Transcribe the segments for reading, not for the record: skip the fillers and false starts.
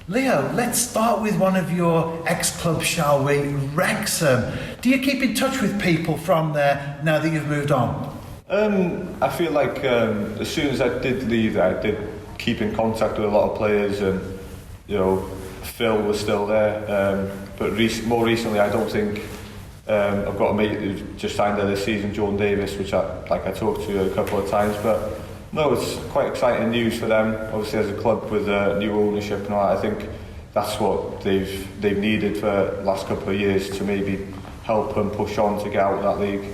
Leo, let's start with one of your ex-clubs, shall we? Wrexham. Do you keep in touch with people from there now that you've moved on? I feel like as soon as I did leave, I did keep in contact with a lot of players, and Phil was still there. But more recently, I don't think I've got a mate who just signed there this season, Jordan Davis, which I talked to a couple of times. But no, it's quite exciting news for them. Obviously, as a club with new ownership and all that, I think that's what they've needed for the last couple of years to maybe help them push on to get out of that league.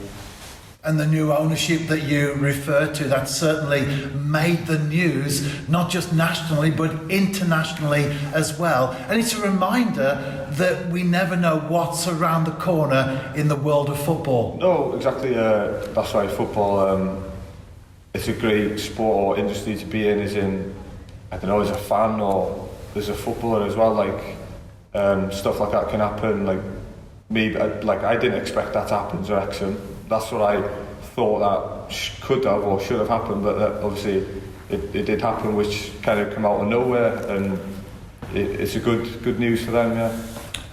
And the new ownership that you refer to, that certainly made the news, not just nationally, but internationally as well. And it's a reminder that we never know what's around the corner in the world of football. No, exactly. That's why football, it's a great sport or industry to be in, as a fan or as a footballer as well. Stuff like that can happen. I didn't expect that to happen to Wrexham. That's what I thought that could have or should have happened, but obviously it did happen, which kind of came out of nowhere, and it's a good news for them, yeah.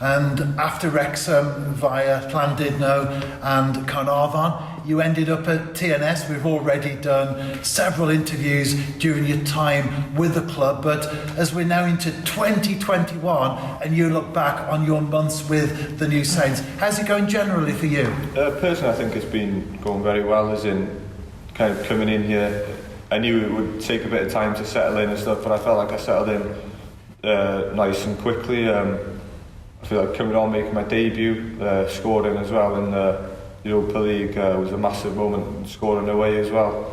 And after Wrexham, via Llandudno and Carnarvon, you ended up at TNS. We've already done several interviews during your time with the club, but as we're now into 2021 and you look back on your months with the New Saints, how's it going generally for you? Personally, I think it's been going very well, as in kind of coming in here. I knew it would take a bit of time to settle in and stuff, but I felt like I settled in nice and quickly. I feel like coming on, making my debut, scoring as well in the Europa League was a massive moment, scoring away as well.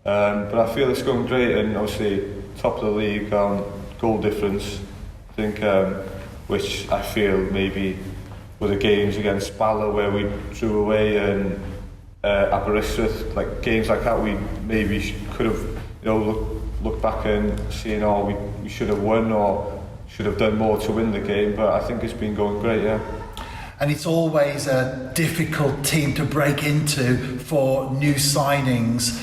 But I feel it's going great, and obviously top of the league goal difference, I think, which I feel maybe were the games against Bala where we drew away, and Aberystwyth, like games like that, we maybe could have look back and seen, we should have won or should have done more to win the game. But I think it's been going great, yeah. And it's always a difficult team to break into for new signings.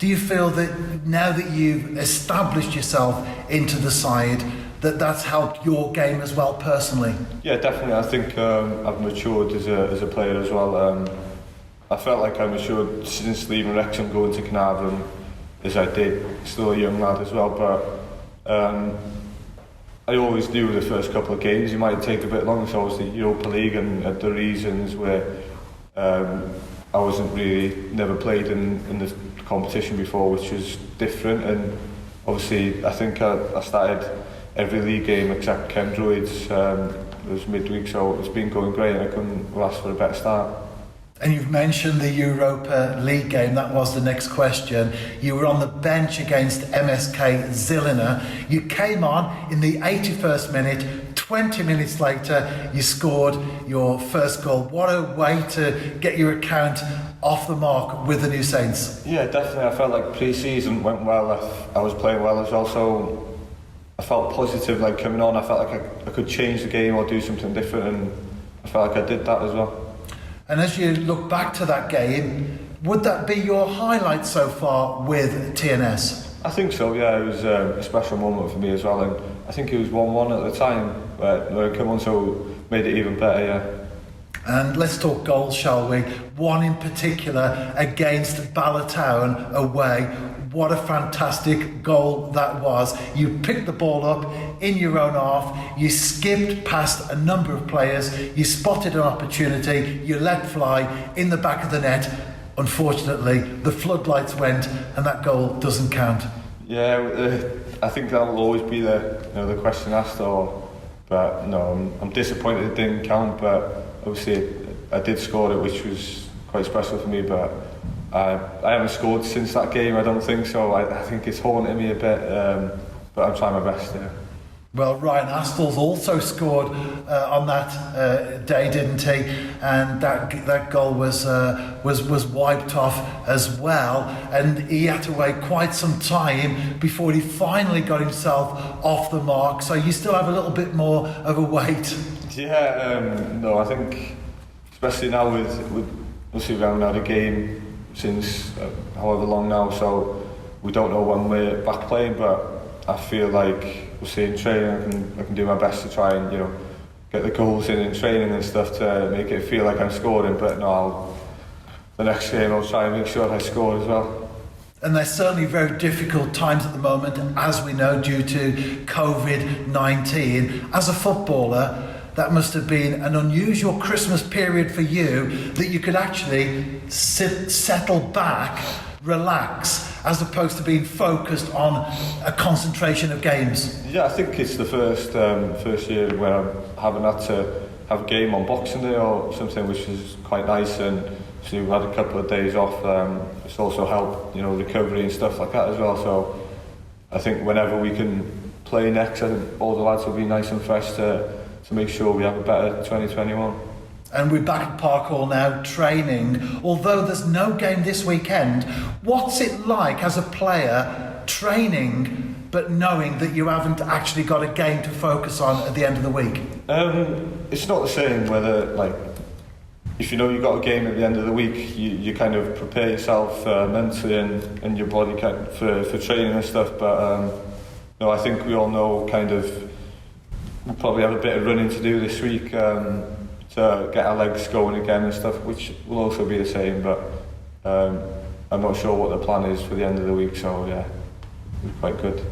Do you feel that now that you've established yourself into the side, that's helped your game as well personally? Yeah, definitely. I think I've matured as a player as well. I felt like I matured since leaving Wrexham, going to Carnarvon as I did. Still a young lad as well, but I always knew the first couple of games it might take a bit longer, so obviously Europa League and the reasons where I wasn't really, never played in the competition before, which was different. And obviously I think I started every league game except Cymru. It was midweek, so it's been going great, and I couldn't ask for a better start. And you've mentioned the Europa League game. That was the next question. You were on the bench against MSK Žilina. You came on in the 81st minute. 20 minutes later, you scored your first goal. What a way to get your account off the mark with the New Saints. Yeah, definitely. I felt like pre-season went well. I was playing well as well, so I felt positive coming on. I felt like I could change the game or do something different, and I felt like I did that as well. And as you look back to that game, would that be your highlight so far with TNS? I think so, yeah. It was a special moment for me as well, and I think it was 1-1 at the time where I came on, so made it even better, yeah. And let's talk goals, shall we? One in particular against Bala Town away. What a fantastic goal that was. You picked the ball up in your own half, you skipped past a number of players, you spotted an opportunity, you let fly in the back of the net. Unfortunately, the floodlights went and that goal doesn't count. Yeah, I think that'll always be the question asked, but no, I'm disappointed it didn't count, but obviously I did score it, which was quite special for me, but I haven't scored since that game, I don't think so. I think it's haunting me a bit, but I'm trying my best, yeah. Well, Ryan Astl's also scored on that day, didn't he? And that goal was wiped off as well. And he had to wait quite some time before he finally got himself off the mark. So you still have a little bit more of a wait. Yeah, no, I think especially now with obviously we haven't had a game since however long now, so we don't know when we're back playing, but I feel like we'll see in training, I can do my best to try and get the goals in training and stuff to make it feel like I'm scoring. But no, the next game I'll try and make sure I score as well. And there's certainly very difficult times at the moment, as we know, due to COVID-19. As a footballer, that must have been an unusual Christmas period for you, that you could actually settle back, relax, as opposed to being focused on a concentration of games. Yeah, I think it's the first year where I haven't had to have a game on Boxing Day or something, which is quite nice. And so we've had a couple of days off. It's also helped, recovery and stuff like that as well. So I think whenever we can play next, I think all the lads will be nice and fresh to make sure we have a better 2021. And we're back at Park Hall now, training. Although there's no game this weekend, what's it like as a player training, but knowing that you haven't actually got a game to focus on at the end of the week? It's not the same whether, if you've got a game at the end of the week, you kind of prepare yourself mentally and your body for training and stuff. But I think we all know we'll probably have a bit of running to do this week to get our legs going again and stuff, which will also be the same. But I'm not sure what the plan is for the end of the week, so yeah, it's quite good.